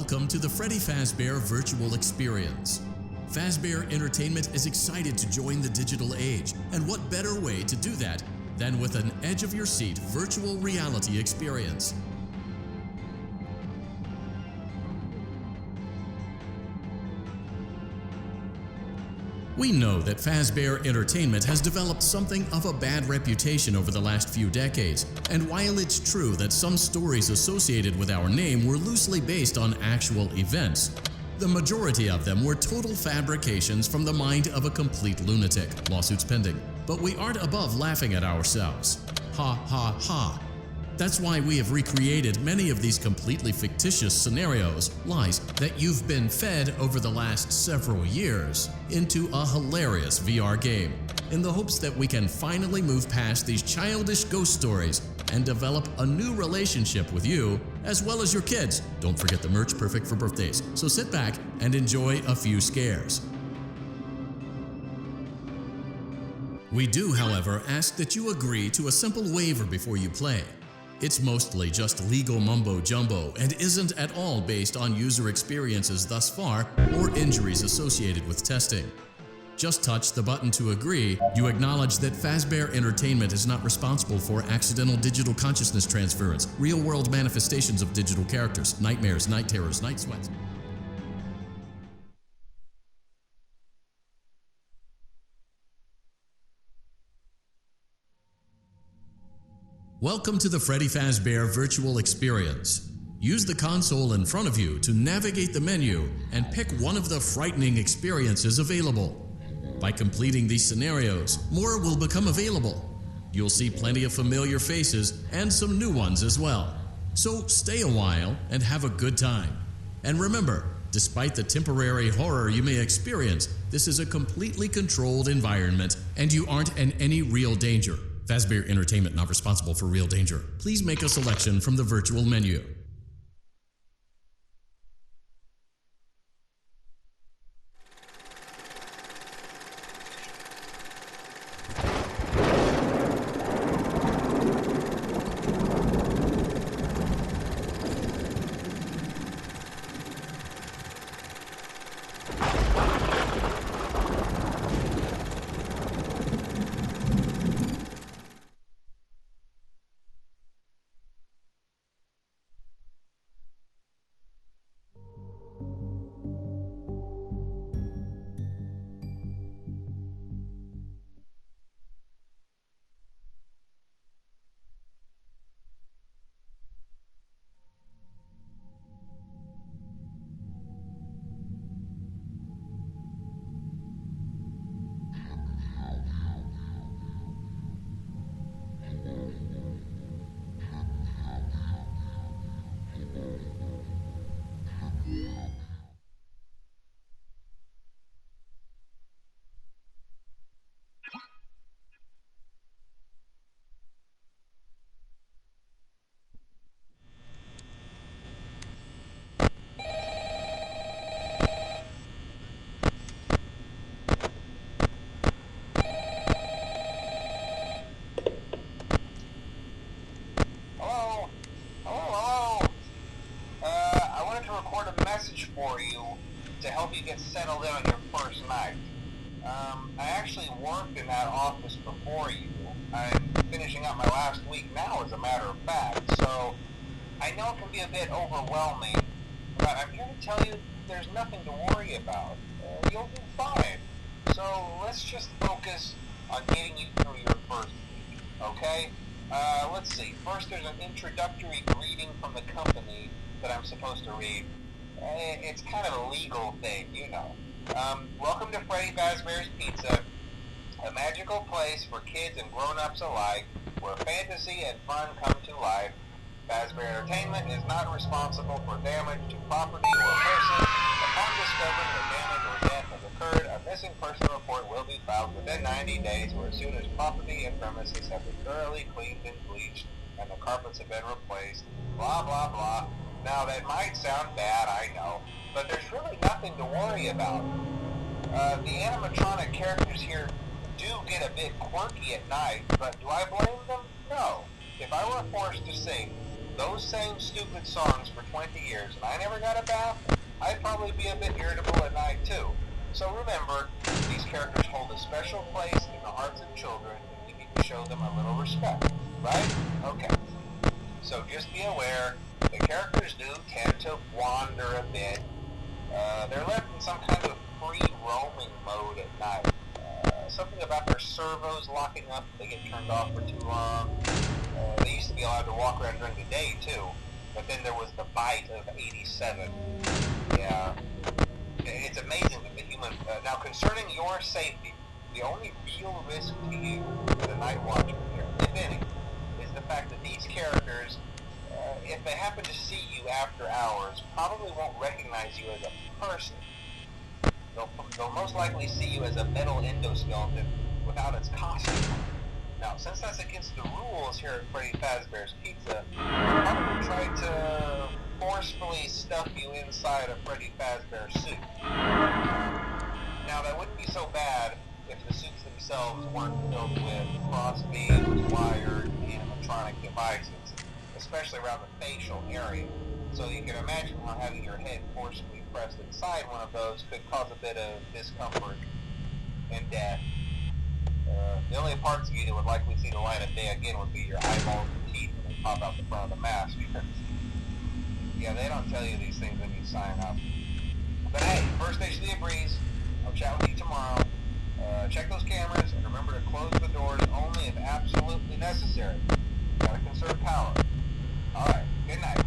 Welcome to the Freddy Fazbear Virtual Experience. Fazbear Entertainment is excited to join the digital age, and what better way to do that than with an edge-of-your-seat virtual reality experience. We know that Fazbear Entertainment has developed something of a bad reputation over the last few decades, and while it's true that some stories associated with our name were loosely based on actual events, the majority of them were total fabrications from the mind of a complete lunatic, lawsuits pending. But we aren't above laughing at ourselves. Ha ha ha. That's why we have recreated many of these completely fictitious scenarios, lies that you've been fed over the last several years, into a hilarious VR game, in the hopes that we can finally move past these childish ghost stories and develop a new relationship with you, as well as your kids. Don't forget the merch, perfect for birthdays. So sit back and enjoy a few scares. We do, however, ask that you agree to a simple waiver before you play. It's mostly just legal mumbo-jumbo and isn't at all based on user experiences thus far or injuries associated with testing. Just touch the button to agree. You acknowledge that Fazbear Entertainment is not responsible for accidental digital consciousness transference, real-world manifestations of digital characters, nightmares, night terrors, night sweats. Welcome to the Freddy Fazbear Virtual Experience. Use the console in front of you to navigate the menu and pick one of the frightening experiences available. By completing these scenarios, more will become available. You'll see plenty of familiar faces and some new ones as well. So stay a while and have a good time. And remember, despite the temporary horror you may experience, this is a completely controlled environment and you aren't in any real danger. Fazbear Entertainment not responsible for real danger. Please make a selection from the virtual menu. For you to help you get settled in on your first night. I actually worked in that office before you. I'm finishing up my last week now, as a matter of fact, so I know it can be a bit overwhelming, but I'm here to tell you there's nothing to worry about. You'll do fine. So let's just focus on getting you through your first week, okay? Let's see. First, there's an introductory greeting from the company that I'm supposed to read. It's kind of a legal thing, you know. Welcome to Freddy Fazbear's Pizza, a magical place for kids and grown-ups alike, where fantasy and fun come to life. Fazbear Entertainment is not responsible for damage to property or person. Upon discovering that damage or death has occurred, a missing person report will be filed within 90 days, or as soon as property and premises have been thoroughly cleaned and bleached, and the carpets have been replaced. Blah, blah, blah. Now, that might sound bad, I know, but there's really nothing to worry about. The animatronic characters here do get a bit quirky at night, but do I blame them? No. If I were forced to sing, those same stupid songs for 20 years and I never got a bath, I'd probably be a bit irritable at night too. So remember, these characters hold a special place in the hearts of children and we need to show them a little respect, right? Okay. So just be aware, the characters do tend to wander a bit. They're left in some kind of free roaming mode at night. Something about their servos locking up if they get turned off for too long. They used to be allowed to walk around during the day too, but then there was the bite of 87. Yeah, it's amazing that the human... now concerning your safety, the only real risk to you as a night watchman here, if any, is the fact that these characters, if they happen to see you after hours, probably won't recognize you as a person. They'll most likely see you as a metal endoskeleton without its costume. Now, since that's against the rules here at Freddy Fazbear's Pizza, they'll probably try to forcefully stuff you inside a Freddy Fazbear suit. Now, that wouldn't be so bad if the suits themselves weren't filled with crossbeams, wired, animatronic devices, especially around the facial area. So you can imagine how having your head forcibly pressed inside one of those could cause a bit of discomfort and death. The only parts of you that would likely see the light of day again would be your eyeballs and teeth when they pop out the front of the mask. Yeah, they don't tell you these things when you sign up. But hey, first station of the breeze. I'll chat with you tomorrow. Check those cameras and remember to close the doors only if absolutely necessary. Gotta conserve power. Alright, good night.